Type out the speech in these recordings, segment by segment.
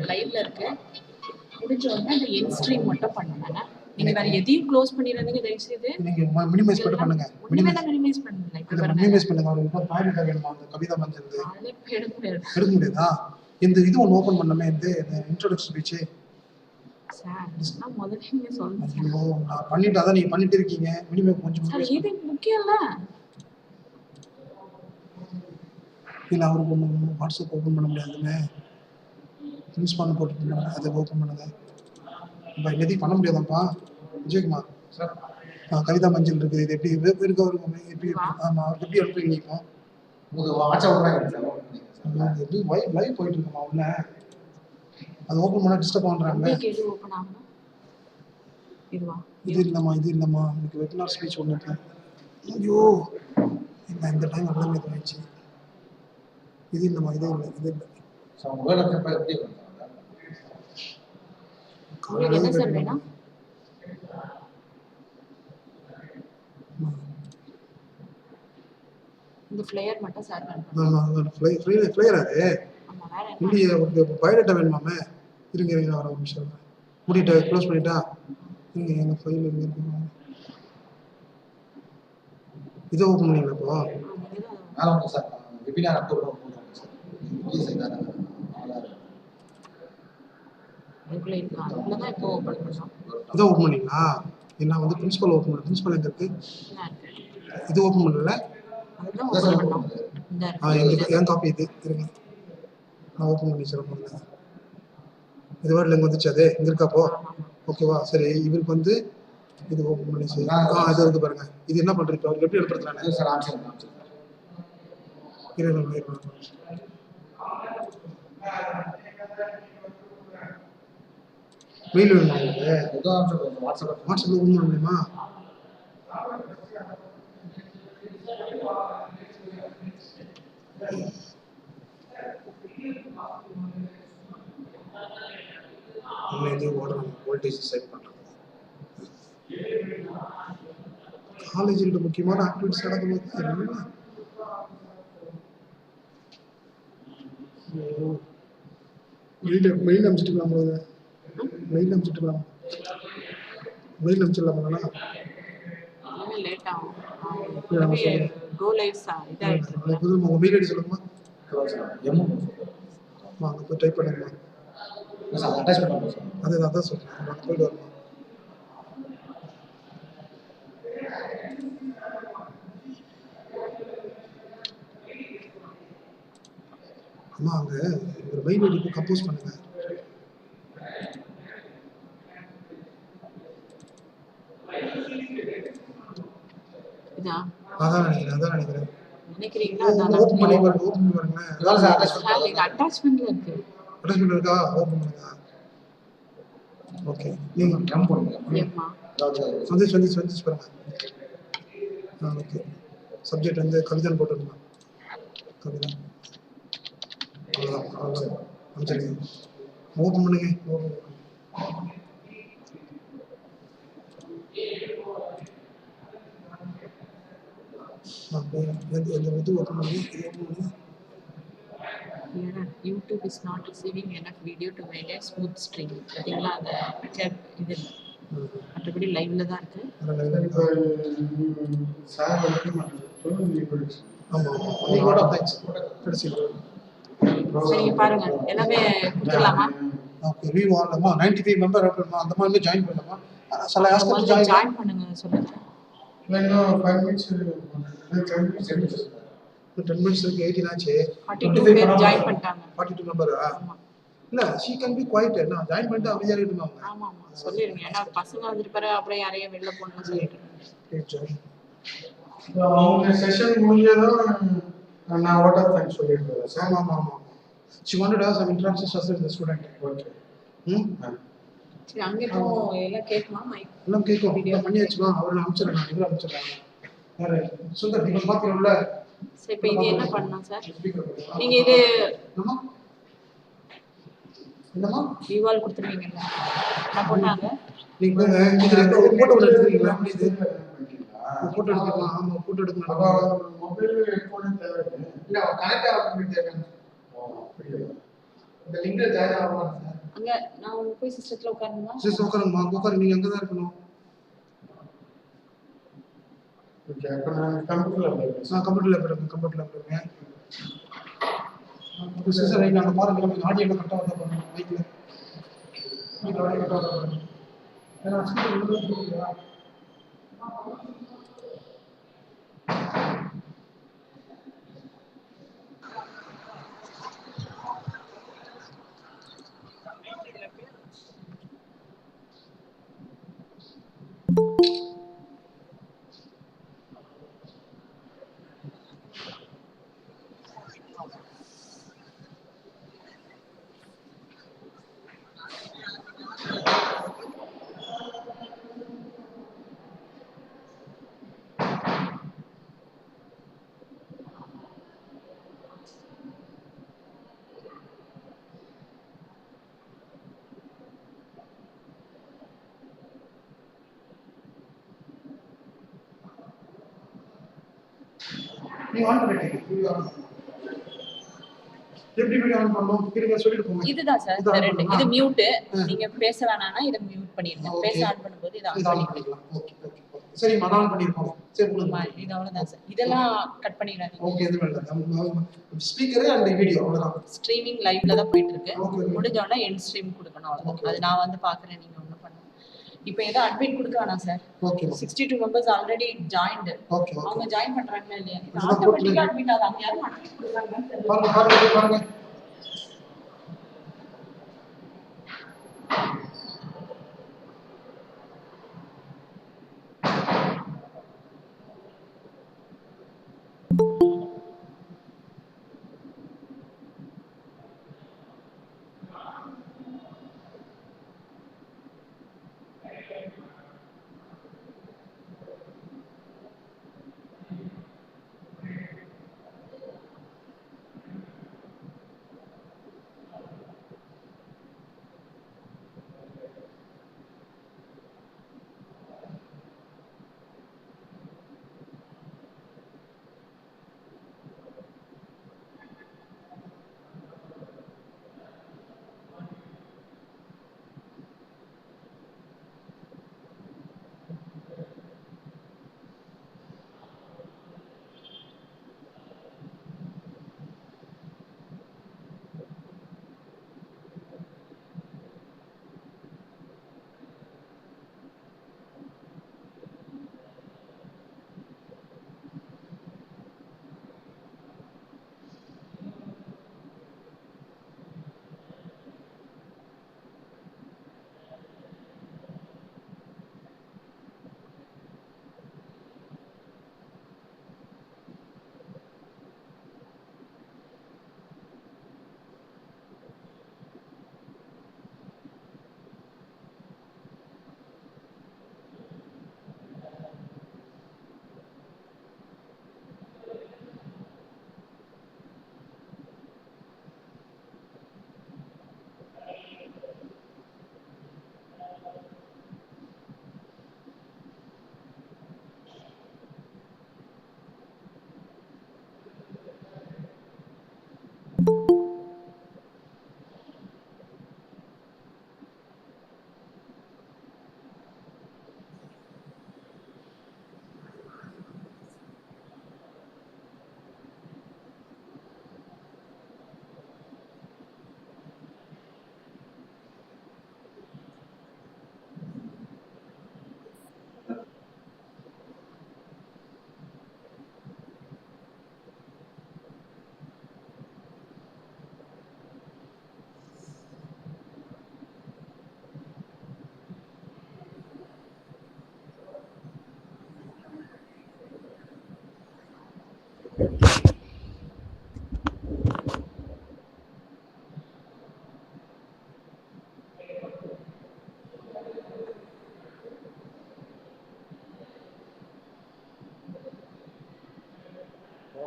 லைவ்ல இருக்கு. முடிஞ்ச உடனே அந்த என் ஸ்ட்ரீம் மட்டும் பண்ணுங்க. நீங்க வேற எதையும் க்ளோஸ் பண்ணிராதீங்க தயவு செய்து. நீங்க மினிமைஸ் மட்டும் பண்ணுங்க. மினிமைஸ் பண்ணுங்க. இப்ப பாருங்க. மினிமைஸ் பண்ணுங்க. ஒரு பாயிண்ட் வேணுமா அந்த கவிதா மஞ்சள். அதே எடுக்க முடியாதா? இந்த இது ஒன்னு ஓபன் பண்ணமே இந்த இன்ட்ரோடக்ஷன் ஸ்பீச். சார் நான் முதல்ல நீங்க சொல்லுங்க. ஐயோ நான் பண்ணிட்டு அத நீங்க பண்ணிட்டு இருக்கீங்க. மினிமை கொஞ்சம் சார் இது முக்கியம் இல்ல. இல்ல அவருக்கு வாட்ஸ்அப் ஓபன் பண்ண முடியாதுங்க. இன்ஸ்பான் போட்டுருந்தாங்க. அதை ஓபன் பண்ணுங்க. இப்போ எதையும் பண்ண முடியாதாப்பா விஜயகுமார் சார். கவிதா மஞ்சள் இருக்குது. இது எப்படி இருக்கு அவருக்கு எப்படி ஆமா எப்படி அனுப்புறீங்க இப்போ? எப்படி லைவ் போயிட்டு இருக்குமா உள்ள? அது ஓபன் பண்ணா டிஸ்டர்ப் பண்றாங்க. இது இல்லம்மா எனக்கு வெபினார் ஸ்பீச் ஒன்று இருக்கு. ஐயோ இந்த டைம் எல்லாமே ஆயிடுச்சு. இது இல்லம்மா இது இல்லை என்ன சார் வேணும்? இந்த ஃப்ளையர் மட்டும் சார் வேணும். ஃப்ளையர் அது இல்லையே. உங்களுக்கு பயோடேட்டா வேணுமாமே? இருங்க வர ஒரு நிமிஷம். முடிட்டா க்ளோஸ் பண்ணிட்டா இருங்க. எங்கள் ஃபைல் எங்கே இருக்குமா? இதை ஓப்பன் பண்ணிங்களா? இப்போ சார் வெபினார் அக்டோபர் சார். இதை ஓப்பன் பண்ணீங்களா? என்ன வந்து பிரின்சிபல் ஓப்பன் பண்ண. பிரின்சிபல் எங்க இருக்கு? இது ஓப்பன் பண்ணல. என் காப்பி இது இருங்க. நான் ஓப்பன் பண்ணி சொல்ல இது வேர்டில் எங்கே வந்துச்சு? அது இங்கே இருக்காப்போ ஓகேவா? சரி இவருக்கு வந்து இது ஓப்பன் பண்ணி சரி. இது இருக்கு பாருங்க. இது என்ன பண்ணுறீங்க? அவருக்கு எப்படி எழுப்படுத்துறாங்க? மெயில் வேணுமா உங்களுக்கு? வாட்ஸ்அப்ல ஓப்பன் பண்ண முடியுமா? வோல்டேஜ் செட் பண்றது. காலேஜில் முக்கியமான ஆக்டிவிட்டிஸ் நடக்கும்போது மெயில் அனுப்பிச்சிட்டுக்கலாம். மெயில் அனுப்பிச்சிட்டுக்கலாம். மெயில் அனுப்பிச்சிடலாமா? லேட் ஆகும். கோ லைவ் இதாயிடுச்சு. உங்க மெயில் ஐடி சொல்லுங்கம்மா. வாங்க போய் டைப் பண்ணுங்கம்மா. அதான் சொல்றேன். போயிட்டு வரணும். அம்மா அங்க ஒரு மெயில் ஐடி கம்போஸ் பண்ணுங்க. அதான் நினைக்கிறேன். நினைக்கிறீங்களா? ஓபன் பண்ணி பாருங்க. அட்டாச்மென்ட்ல இருக்கு. அட்டாச்மென்ட் இருக்கா? ஓபன் பண்ணுங்க. ஓகே நீங்க ட்ரம் போடுங்க. ஏம்மா வந்து பாருங்க. ஓகே சப்ஜெக்ட் வந்து கவிதன் போட்டுருங்க. கவிதா அவ்வளோதான். ஓபன் பண்ணுங்க. YouTube is not receiving enough video to maintain smooth stream. பாத்தீங்களா? அந்த இது மற்றபடி லைவ்ல தான் இருக்கு. சார் ஆமா நீங்களோட தேங்க்ஸ் கடைசி சரி பாருங்க எல்லாமே கொடுத்துடலாமா? ஓகே வியூ ஆன்லமா 95 மெம்பர் இருக்கணுமா? அந்த மாதிரி ஜாயின் பண்ணலாமா? சல ஆஸ்க் ஜாயின் பண்ணுங்க சொல்லுங்க. இல்ல 5 மினிட்ஸ் 10 மினிட்ஸ் இருக்கு. 18 ஆச்சு. 42 பேர் ஜாயின் பண்ணிட்டாங்க. 42 மெம்பரா? இல்ல she can be quiet. நான் ஜாயின் பண்ணிட்டு அமைதியா இருக்கணும். ஆமா சொல்லிருங்க. ஏன்னா பசங்க வந்துட்டு பாரு அப்படியே யாரையும் வெளில போணும்னு சொல்லிட்டு. அவங்க செஷன் முடிஞ்சதும் நான் வாட் ஆஃப் தேங்க்ஸ் சொல்லிடுறேன். ஆமா she wanted to have some interactions with the student. Okay. சரி அங்க போ எல்லாம் கேக்குமா? மைக் எல்லாம் கேக்கும். வீடியோ பண்ணியாச்சுமா? அவரை அனுப்பிச்சிடுறேன். நான் இதுல அனுப்பிச்சிடுறேன். வேற சுந்தர் நீங்க பாத்தீங்கல்ல. சரி இப்போ இது என்ன பண்ணலாம் சார்? நீங்க இது என்னமா விவால் கொடுத்துருவீங்கல்ல? நான் போட்டாங்க. நீங்க இதுல போட்டோ எடுத்துறீங்களா? இது போட்டோ எடுக்கலாம். ஆமா போட்டோ எடுக்கலாம். மொபைல் ஃபோன் தேவை இல்ல கனெக்ட் ஆக வேண்டிய தேவை. இந்த லிங்க்ல ஜாயின் ஆகலாம் சார். அங்க நான் போய் சிஸ்டத்துல உட்காரணுமா? சிஸ்டர் உட்காருங்கம்மா, உட்காரு, நீங்க அங்கே தான் இருக்கணும். ஓகே, அப்போ நான் கம்ப்யூட்டர்ல நான் கம்ப்யூட்டர்ல போயிருங்க. சிஸ்டர் ரைட் அங்கே பாருங்க, கொஞ்சம் ஆடியோ கரெக்டாக வந்தா பாருங்க, மைக்கில் ஆடியோ கரெக்டாக வந்தா பாருங்க. ஏன்னா ஸ்பீக்கர் உள்ள போகுதா? நீ ஆன் பண்ணிட்டீங்க, வீடியோ ஆன் பண்ணு. எப்படி வீடியோ ஆன் பண்ணணும் இருங்க, சொல்லிட்டு போங்க. இதுதான் சார், இந்த ரெண்டு. இது மியூட். நீங்க பேச வேணாம்னா இத மியூட் பண்ணிருங்க. Okay. பேச ஆன் பண்ணும்போது இத ஆன் இது ஆன் பண்ணிக்கலாம். பண்ணிக்கலாம். ஓகே, சரி, ஆன் பண்ணிருக்கோம். சரி, ஆமா, போடுங்க. இது அவ்வளவுதான் சார். இதெல்லாம் கட் பண்ணிடாதீங்க. ஓகே, இது வேண்டாம். ஸ்பீக்கர் அண்ட் வீடியோ அவ்வளவுதான். ஸ்ட்ரீமிங் லைவ்ல தான் போயிட்டு இருக்கு. Okay. முடிஞ்ச உடனே எண்ட் ஸ்ட்ரீம் கொடுக்கணும், அவ்வளவுதான். Okay. அது நான் வந்து பாக்குறேன், நீங்க ஒண்ணும் பண்ணணும். இப்போ ஏதோ அட்மிட் கொடுக்க வேணாம் sir. Okay 62 members already joined. Okay அவங்க ஜாயின் பண்றாங்களா இல்லையா? இது இதுதான் ஆட்டோமேட்டிக்கா அட்மிட் ஆகுது. யாரும் அட்மிட் கொடுக்குறாங்கன்னு தெரியல. பாருங்க.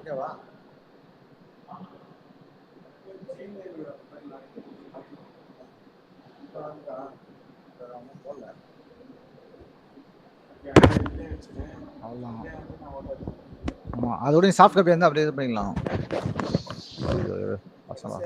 ஓகேவா? அவ்வளோதான். ஆமாம், அதோட சாஃப்ட் காப்பி இருந்தால் அப்படியே இது பண்ணிக்கலாம். பசங்களா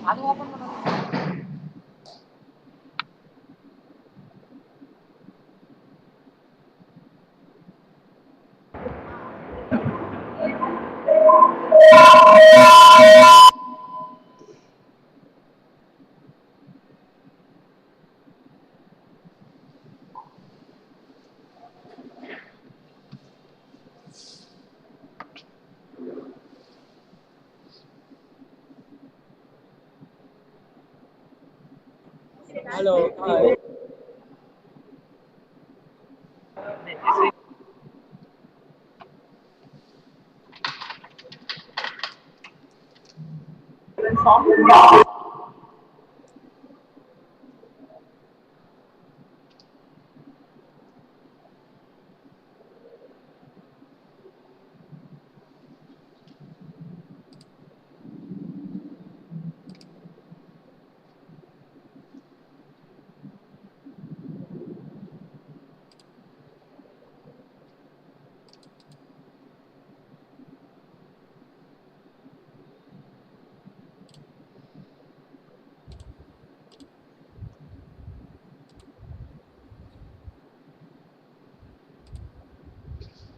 அது ஓபன் பண்ணணும். Hello. Hi.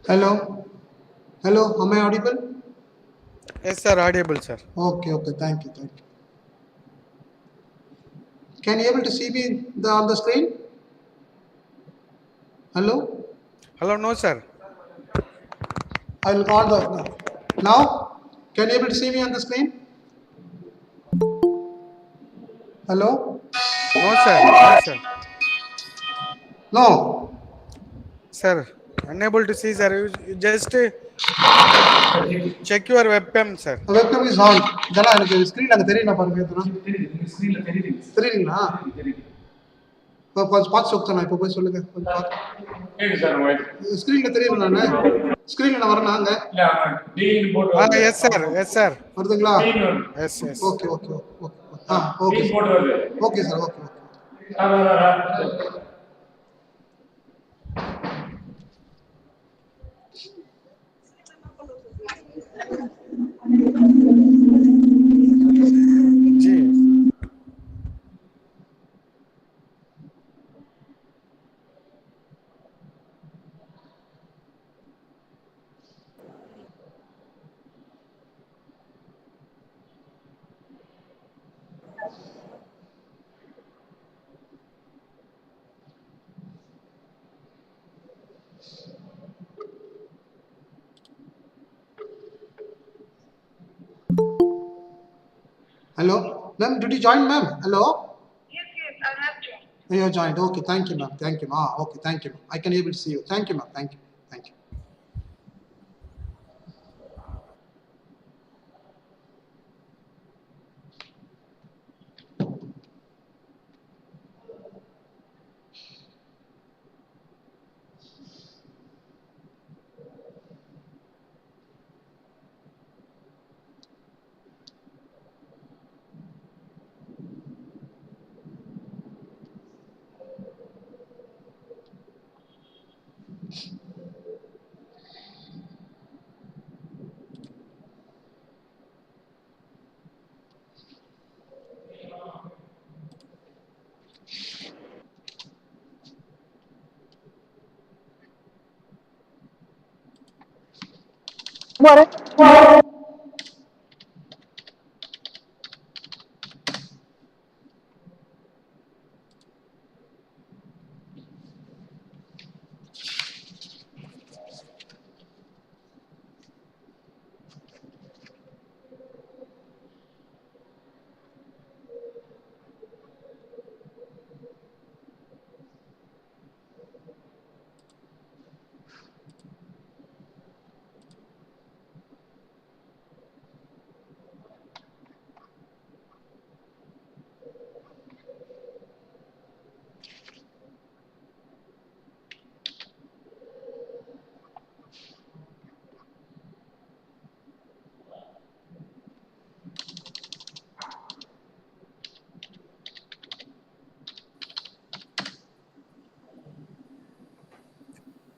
Hello. Hello. Am I audible? Yes, sir. Audible, sir. Okay. Okay. Thank you. Thank you. Can you able to see me on the screen? Hello. Hello, no, sir. I will on the now. Can you able to see me on the screen? Hello. No, sir. No, sir. No. Sir, unable to see, sir. You just check your webcam, sir. Webcam is on. இதெல்லாம் எனக்கு screen அங்க தெரியும் பாருங்க இதெல்லாம் தெரியுது ஸ்கிரீன்ல தெரியுது தெரியுங்களா? இப்போ கொஞ்சம் பார்த்து சொல்லுங்க இப்போ போய் சொல்லுங்க கொஞ்சம் பார்த்து ஸ்கிரீன்ல தெரியும் நானு ஸ்கிரீன்ல நான் வரேன் நாங்க Yes, sir. Yes, sir. வருதுங்களா? Yes, yes. Okay okay okay okay okay sir okay Ji. Hello, ma'am, did you join, ma'am? Hello. Yes, I have joined. You have joined. Okay, thank you, ma'am. Thank you, ma'am. Okay, thank you. I can able to see you. Thank you, ma'am. Thank you. Thank you.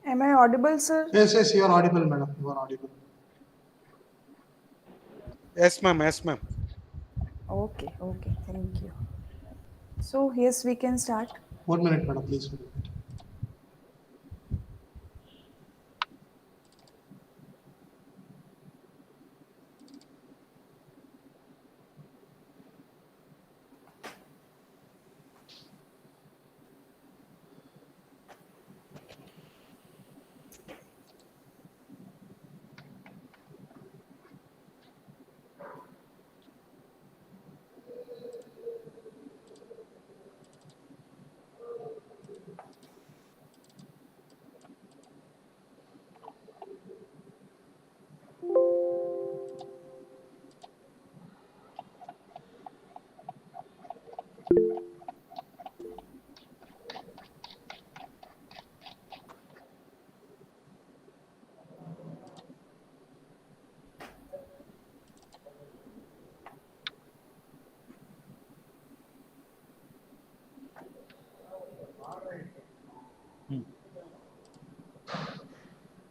Am I audible, sir? Yes, you are audible, madam. You are audible. Yes, ma'am. Yes, ma'am. Okay, okay, thank you. So, yes, we can start. 1 minute, madam, please.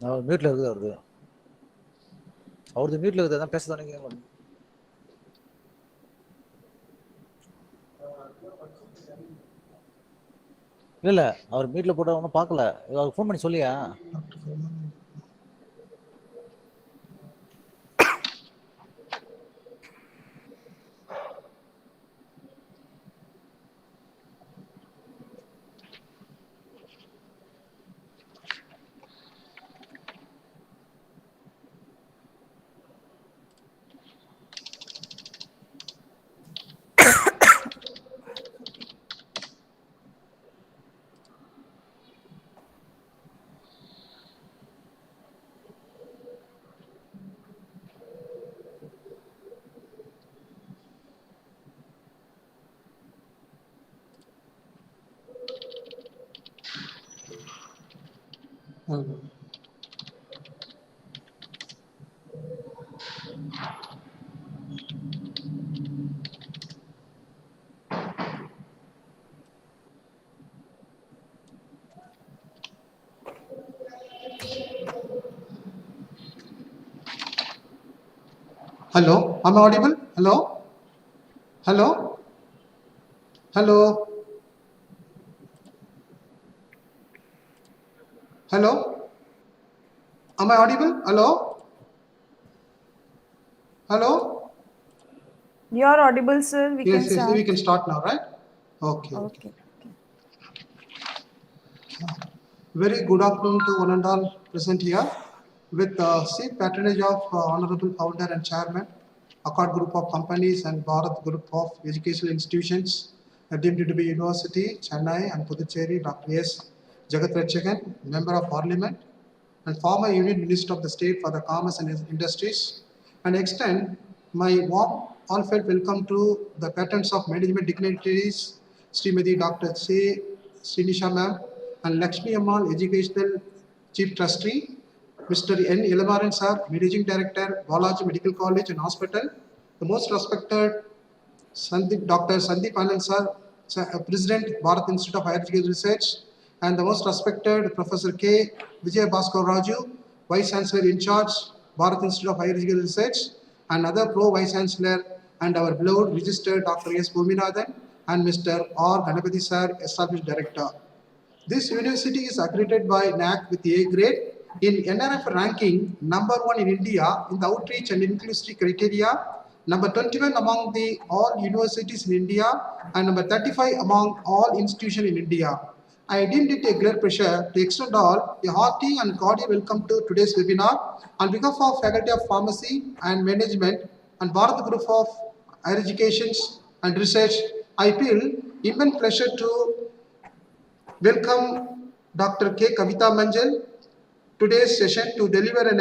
அவர் மியூட்ல இருக்குது அவரது மியூட்ல இருக்குது அதான் பேச தானே கேட்க மாட்டேங்குது. இல்ல அவர் மியூட்ல போட்டா ஒன்றும் பார்க்கல. அவர் ஃபோன் பண்ணி சொல்லியா? Hello, am I audible? Hello? Hello? Hello? Hello? Am I audible? Hello? Hello? You are audible, sir. We Yes, can yes, start. we can start now, right? Okay. Okay. Very good afternoon to one and all present here with chief patronage of Honorable Founder and Chairman, Accord Group of Companies and Bharat Group of Educational Institutions, deemed to be University, Chennai and Puducherry, Dr. S. Jagat Ratchagan, Member of Parliament and former Union Minister of the State for the Commerce and Industries, and extend my warm, heartfelt welcome to the patrons of management dignitaries, Srimati Dr. C. Srinisha Ma'am, and Lakshmi Ammal Educational Chief Trustee, Mr. N. Ilamaran Sir, Managing Director, Balaji Medical College and Hospital, the most respected Dr. Sandeep Anand Sir, President, Bharat Institute of Higher Education Research, and the most respected Professor K. Vijay Bhaskar Raju, Vice Chancellor in charge, Bharat Institute of Higher Education Research, and other Pro Vice Chancellor, and our beloved registered Dr. S. Bhuminathan, and Mr. R. Ganapati Sir, Established Director. This university is accredited by NAC with A grade in NRF ranking number 1 in India in the outreach and inclusivity criteria, number 21 among the all universities in India, and number 35 among all institutions in India. I deemed it a great pleasure to extend all a hearty and cordial welcome to today's webinar on behalf of Faculty of Pharmacy and Management and Bharat Group of Higher Education and Research. I feel immense pleasure to welcome Dr. K. Kavita Manjal today's session to deliver a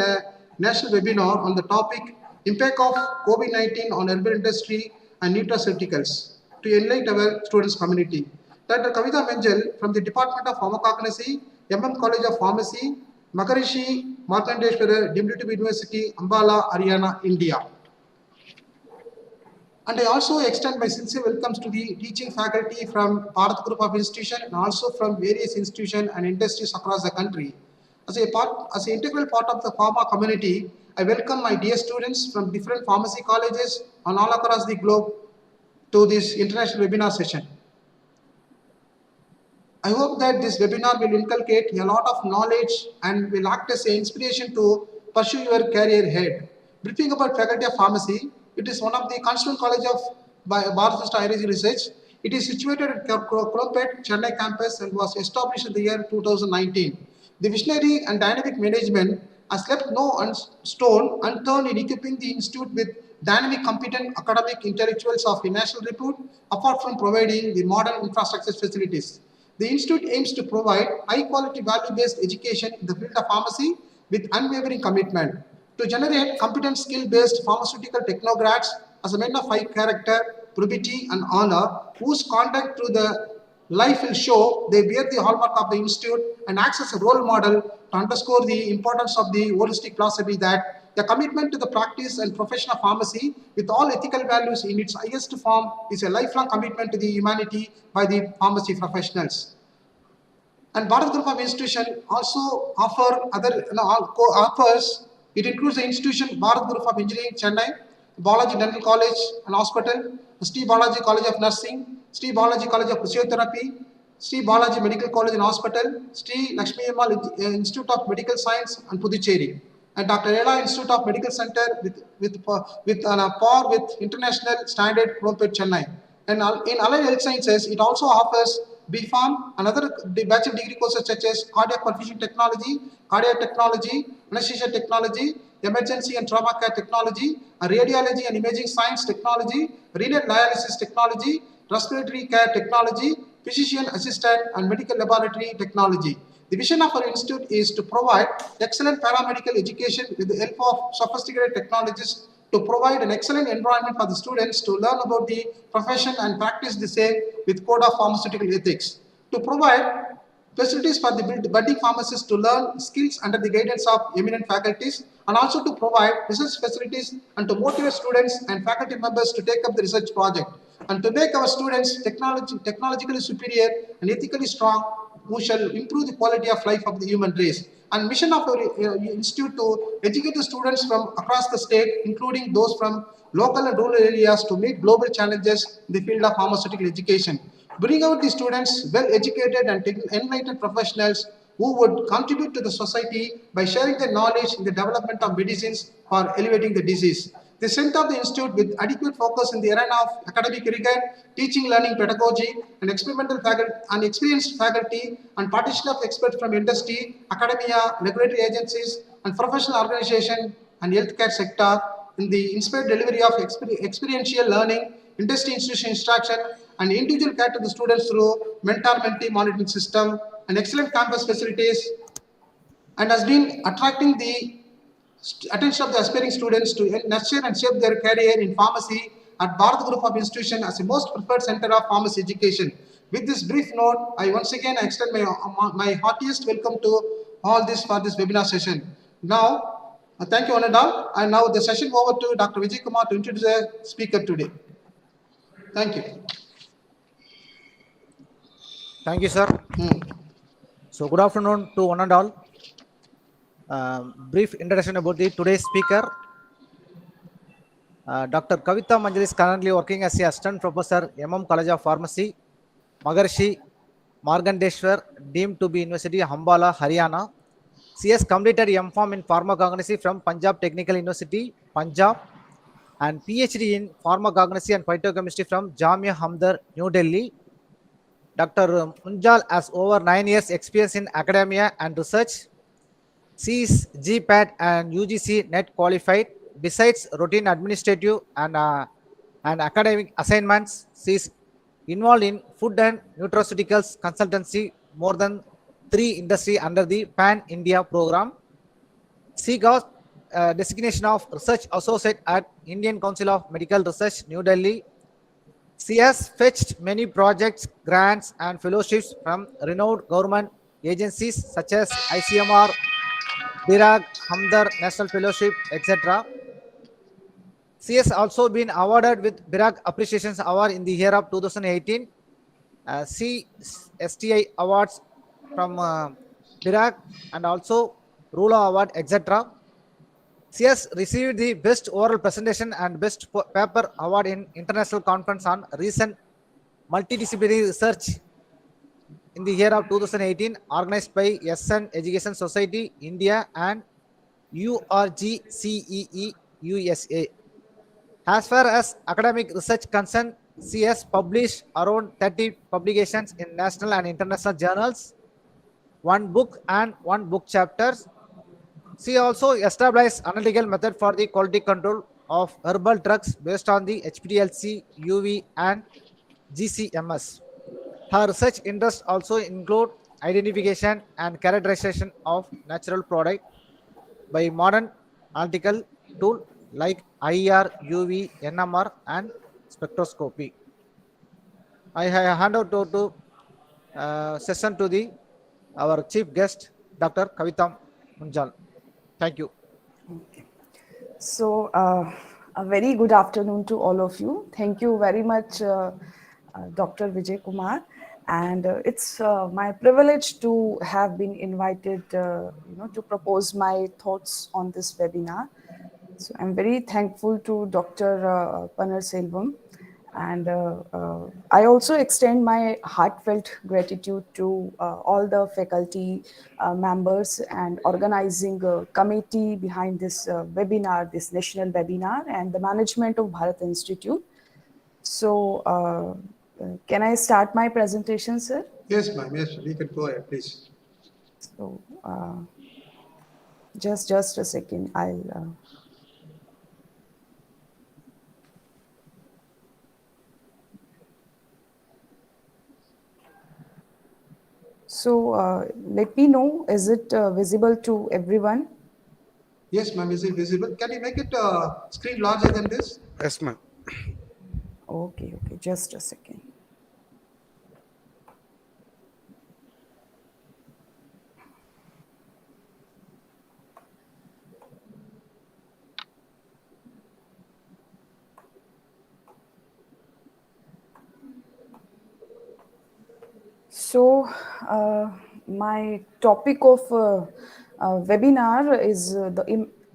national webinar on the topic impact of COVID-19 on herbal industry and nutraceuticals to enlighten our students community. Dr. Kavita Manjal from the Department of Pharmacognosy, MM College of Pharmacy, Maharishi Markandeshwara, deemed to be University, Ambala, Haryana, India. And I also extend my sincere welcomes to the teaching faculty from Bharat Group of Institutions and also from various institutions and industries across the country. As an integral part of the pharma community, I welcome my dear students from different pharmacy colleges and all across the globe to this international webinar session. I hope that this webinar will inculcate a lot of knowledge and will act as an inspiration to pursue your career ahead. Briefing about Faculty of Pharmacy, it is one of the Constituent College of Bharat Institute of Research. It is situated at Colompet, Chennai campus and was established in the year 2019. The visionary and dynamic management has left no stone unturned in equipping the institute with dynamic, competent academic intellectuals of national repute, apart from providing the modern infrastructure facilities. The institute aims to provide high-quality, value-based education in the field of pharmacy with unwavering commitment to generate competent, skill-based pharmaceutical technocrats as a men of high character, probity, and honor, whose conduct through the life will show they bear the hallmark of the institute and acts as a role model to underscore the importance of the holistic philosophy that the commitment to the practice and profession of pharmacy with all ethical values in its highest form is a lifelong commitment to the humanity by the pharmacy professionals. And Bharat Group of Institution also offers, it includes the institution Bharat Group of Engineering, Chennai, Balaji Dental College and Hospital, Sri Balaji College of Nursing, Sri Balaji College of Physiotherapy, Sri Balaji Medical College and Hospital, Sri Lakshmi Ammal Institute of Medical Science and Puducherry, and Dr. Ella Institute of Medical Center with par with international standard Colompet, Chennai. And in allied health sciences, it also offers B.Pharm and other bachelor degree courses such as cardiac perfusion technology, cardiac technology, anesthesia technology, emergency and trauma care technology, radiology and imaging science technology, renal dialysis technology, respiratory care technology, physician assistant and medical laboratory technology. The vision of our institute is to provide excellent paramedical education with the help of sophisticated technologies to provide an excellent environment for the students to learn about the profession and practice the same with code of pharmaceutical ethics. To provide facilities for the budding pharmacists to learn skills under the guidance of eminent faculties, and also to provide research facilities and to motivate students and faculty members to take up the research project, and to make our students technologically superior and ethically strong, who shall improve the quality of life of the human race. And mission of our institute to educate the students from across the state, including those from local and rural areas, to meet global challenges in the field of pharmaceutical education. Bring out the students well-educated and enlightened professionals who would contribute to the society by sharing their knowledge in the development of medicines for elevating the disease. The strength of the institute with adequate focus in the arena of academic rigor, teaching, learning, pedagogy, and experimental faculty and experienced faculty, and partition of experts from industry, academia, regulatory agencies, and professional organization and healthcare sector in the inspired delivery of experiential learning, industry institution instruction, and individual care to the students through mentor-mentee monitoring system and excellent campus facilities, and has been attracting the attention of the aspiring students to nurture and shape their career in pharmacy at Bharat Group of Institution as the most preferred center of pharmacy education. With this brief note, I once again extend my heartiest welcome to all this for this webinar session. Now, thank you one and all. And now the session over to Dr. Vijay Kumar to introduce the speaker today. Thank you. Thank you, sir. So, good afternoon to one and all. Brief introduction about the today's speaker. Dr. Kavita Manjari is currently working as the assistant professor, MM College of Pharmacy, Maharshi, Margandeshwar, deemed to be University, Ambala, Haryana. She has completed M.Pharm in Pharmacognosy from Punjab Technical University, Punjab, and PhD in Pharmacognosy and Phytochemistry from Jamia Hamdard, New Delhi. Dr. Munjal has over 9 years experience in academia and research. She is GPAT and UGC NET qualified. Besides routine administrative and academic assignments, she is involved in food and nutraceuticals consultancy, more than 3 industry under the Pan India program. She got designation of Research Associate at Indian Council of Medical Research, New Delhi. She has fetched many projects, grants, and fellowships from renowned government agencies such as ICMR, BIRAG, Hamdard National Fellowship, etc. She has also been awarded with BIRAG Appreciation Award in the year of 2018, CSTI Awards from BIRAG, and also Rula Award, etc. She has received the Best Oral Presentation and Best Paper Award in International Conference on Recent Multidisciplinary Research in the year of 2018, organized by SN Education Society India and URGCEE USA. As far as academic research concerned, she has published around 30 publications in national and international journals, one book and one book chapters. She also established analytical method for the quality control of herbal drugs based on the HPLC, UV, and GCMS. Her research interests also include identification and characterization of natural product by modern analytical tool like IR, UV, NMR, and spectroscopy. I hand out to session to the our chief guest, Dr. Kavita Munjal. Thank you. So, a very good afternoon to all of you. Thank you very much, Dr. Vijay Kumar. And it's my privilege to have been invited, to propose my thoughts on this webinar. So I'm very thankful to Dr. Selvam. And I also extend my heartfelt gratitude to all the faculty members and organizing committee behind this webinar, this national webinar, and the management of Bharat Institute. So can I start my presentation, sir? Yes, ma'am. Yes, we can go ahead, please. So just a second. I'll. So let me know, is it visible to everyone? Yes, ma'am. Is it visible? Can you make it screen larger than this? Yes, ma'am. Okay, just a second. So, my topic of webinar is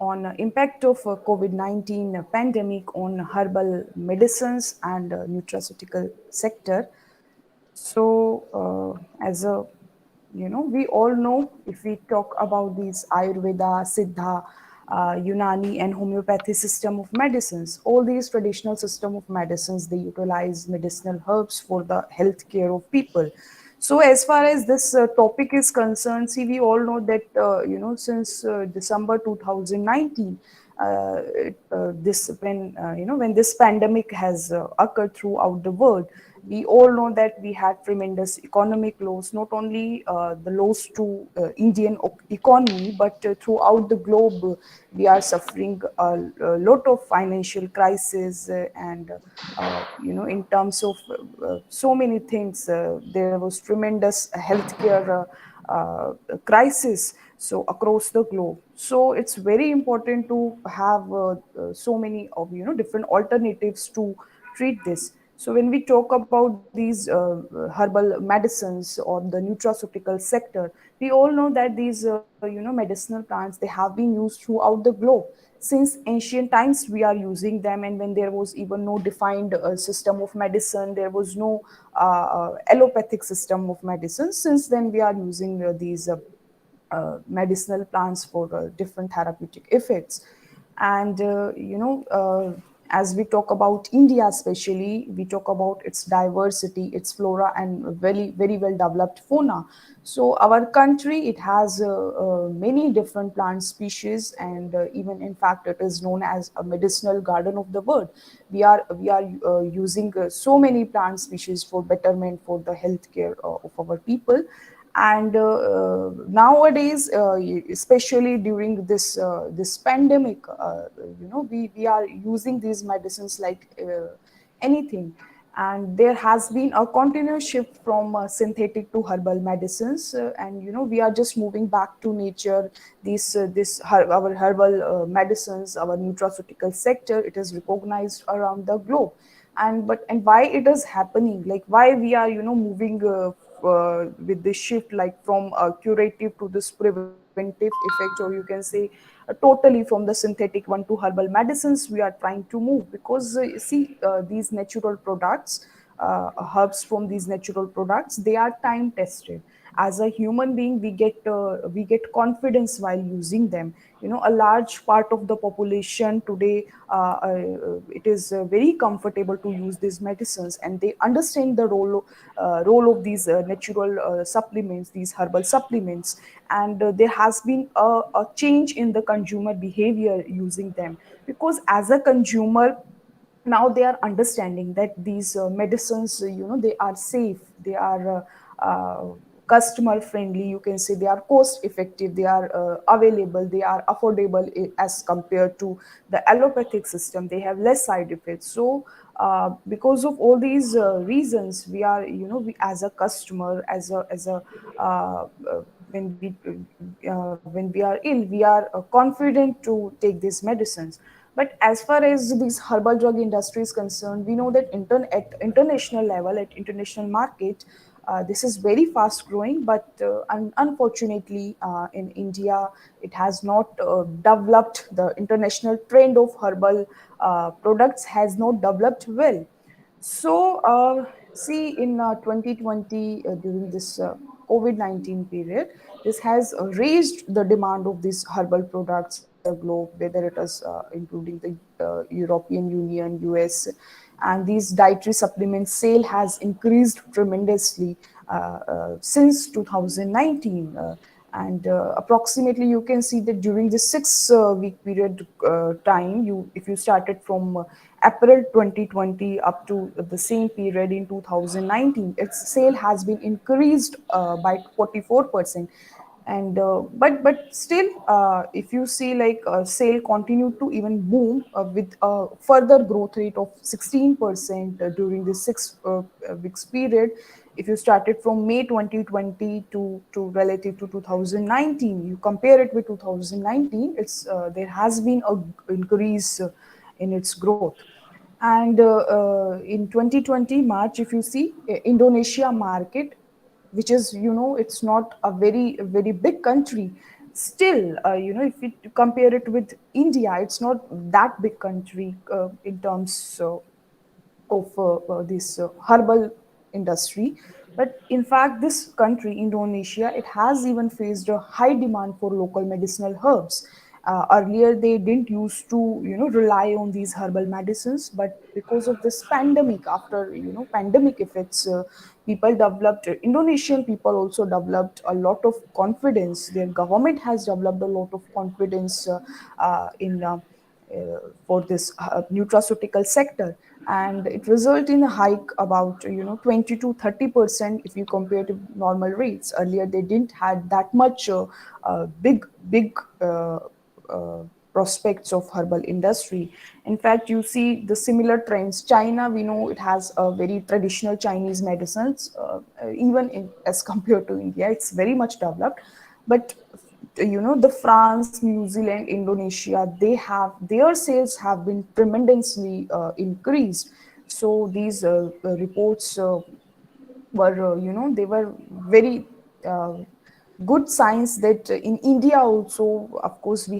on impact of COVID-19 pandemic on herbal medicines and nutraceutical sector. So, as a we all know, if we talk about these Ayurveda, Siddha, Unani, and homeopathy system of medicines, all these traditional system of medicines, they utilize medicinal herbs for the health care of people. So, as far as this topic is concerned, see, we all know that since December 2019. This when this pandemic has occurred throughout the world, we all know that we had tremendous economic loss, not only the loss to Indian economy, but throughout the globe, we are suffering a lot of financial crisis and in terms of so many things, there was tremendous healthcare crisis so across the globe. So it's very important to have so many of different alternatives to treat this. So when we talk about these herbal medicines or the nutraceutical sector, we all know that these medicinal plants, they have been used throughout the globe since ancient times. We are using them, and when there was even no defined system of medicine, there was no allopathic system of medicine. Since then, we are using these medicinal plants for different therapeutic effects. And as we talk about India, especially, we talk about its diversity, its flora, and very, very well developed fauna. So our country, it has many different plant species, and even in fact, it is known as a medicinal garden of the world. We are using so many plant species for betterment for the healthcare of our people. And nowadays, especially during this pandemic, we are using these medicines like anything. And there has been a continuous shift from synthetic to herbal medicines, and we are just moving back to nature. Our herbal medicines, our nutraceutical sector, it is recognized around the globe. And why it is happening, like why we are moving with this shift, like from curative to this preventive effect, or you can say totally from the synthetic one to herbal medicines. We are trying to move because these natural products, herbs from these natural products, they are time tested. As a human being, we get confidence while using them. You know, a large part of the population today, it is very comfortable to use these medicines, and they understand the role of these natural supplements, these herbal supplements. And there has been a change in the consumer behavior using them, because as a consumer, now they are understanding that these medicines, they are safe, they are customer friendly, you can say. They are cost effective, they are available, they are affordable, as compared to the allopathic system. They have less side effects. So because of all these reasons, we are, we, as a customer, as a when we are ill, we are confident to take these medicines. But as far as this herbal drug industry is concerned, we know that at international level, at international market, this is very fast growing. But unfortunately, in India, it has not developed. The international trend of herbal products has not developed well. So, see, in 2020, during this COVID-19 period, this has raised the demand of these herbal products in the globe, whether it is including the European Union, US, and these dietary supplements sale has increased tremendously since 2019. And approximately, you can see that during the 6 week period time, if you started from April 2020 up to the same period in 2019, its sale has been increased by 44%. And but still, if you see, like, sale continued to even boom with a further growth rate of 16% during this 6 weeks period. If you started from May 2020 to relative to 2019, you compare it with 2019, it's there has been a increase in its growth. And in 2020 March, if you see, Indonesia market, which is, it's not a very big country, still, if you compare it with India, it's not that big country in terms of this herbal industry. But in fact, this country, Indonesia, it has even faced a high demand for local medicinal herbs. Earlier, they didn't used to, rely on these herbal medicines, but because of this pandemic, after, pandemic effects, people developed, Indonesian people also developed a lot of confidence. Their government has developed a lot of confidence in for this nutraceutical sector, and it result in a hike about 20 to 30% if you compare to normal rates. Earlier, they didn't had that much big uh, prospects of herbal industry. In fact, you see the similar trends. China, we know it has a very traditional Chinese medicines, even as compared to India, it's very much developed. But the France, New Zealand, Indonesia, they have their sales have been tremendously increased. So these reports were, they were very good signs that in India also, of course, we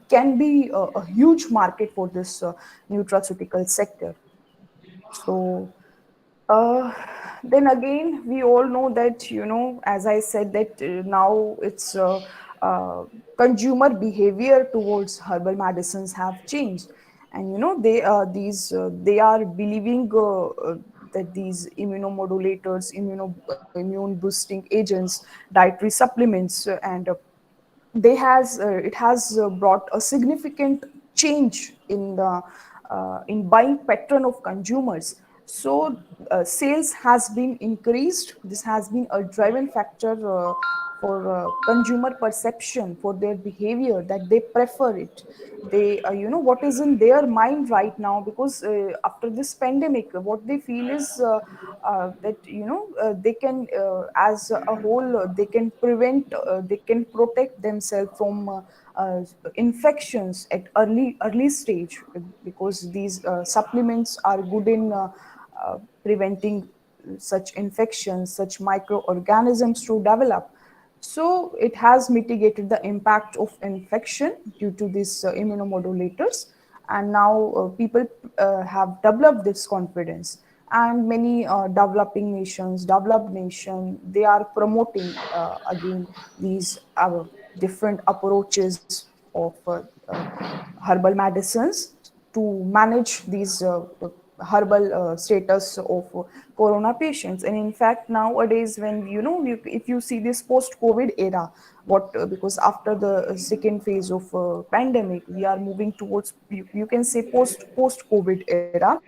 can be a huge market for this nutraceutical sector. So uh, then again, we all know that, as I said, that now it's consumer behavior towards herbal medicines have changed. And they are believing that these immunomodulators, immune boosting agents, dietary supplements, and it has brought a significant change in buying pattern of consumers. So sales has been increased. This has been a driving factor for consumer perception, for their behavior, that they prefer it. They what is in their mind right now, because after this pandemic, what they feel is that they can, as a whole, they can they can protect themselves from infections at early stage, because these supplements are good in preventing such infections, such microorganisms to develop. So it has mitigated the impact of infection due to these immunomodulators, and now people have developed this confidence. And many developed nation, they are promoting again these different approaches of herbal medicines to manage these herbal status of corona patients. And in fact, nowadays, when if you see this post-COVID era, because after the second phase of pandemic, we are moving towards, you can say, post-COVID era.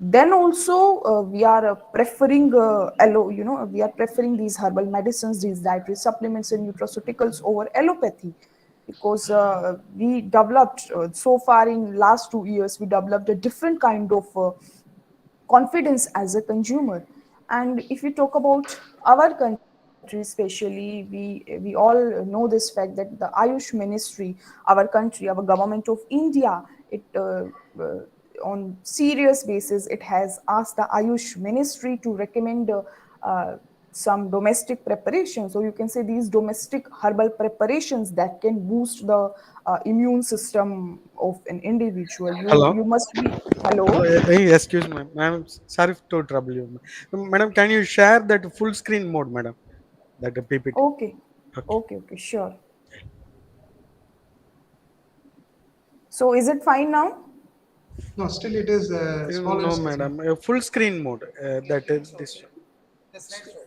Then also we are we are preferring these herbal medicines, these dietary supplements and nutraceuticals over allopathy, because we developed so far in last 2 years, we developed a different kind of confidence as a consumer. And if we talk about our country especially, we all know this fact that the Ayush Ministry, our country, our government of India, it uh, on serious basis, it has asked the Ayush Ministry to recommend some domestic preparations, or you can say these domestic herbal preparations that can boost the immune system of an individual. Hello. You must be Hello. hello. Excuse me, ma'am. Sorry to trouble you, madam. Can you share that full screen mode, madam? That PPT. Okay, Okay. okay, sure. So is it fine now? No, still it is smaller No, size. madam. Full screen mode. That is this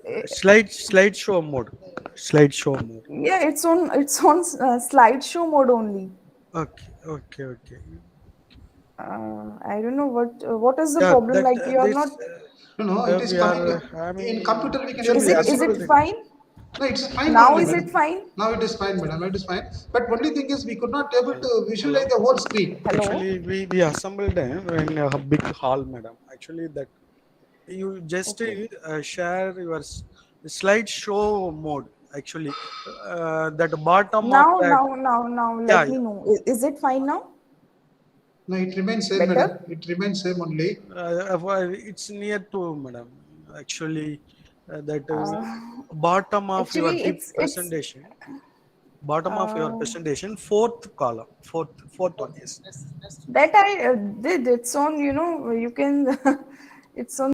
Eh, slideshow mode. Slideshow mode. Yeah, it's on slideshow mode only. Okay. Okay. Okay. I don't know what is the Yeah. problem. That Like you are this not. No, no, it is we coming. are having. In computer, we can able Actually, Is to it see. is it absolutely. fine No, it's fine now? only, Is it madam. fine? Now it is fine, madam. It is fine. But only thing is, we could not able to Hello. visualize the whole screen. Hello. Actually, we assembled in a big hall, madam. Actually, that you just Okay. share your slideshow mode. Actually, that bottom of Now, that. now, now, now. Yeah, Let me yeah. know. Is it fine now? No, it remains same, madam. Better. It remains same only. It's near to, madam. Actually, that is Uh, bottom of your Actually, it's presentation. Bottom of your uh, presentation, fourth column, fourth one. Yes. that I did. It's on. You can. It's on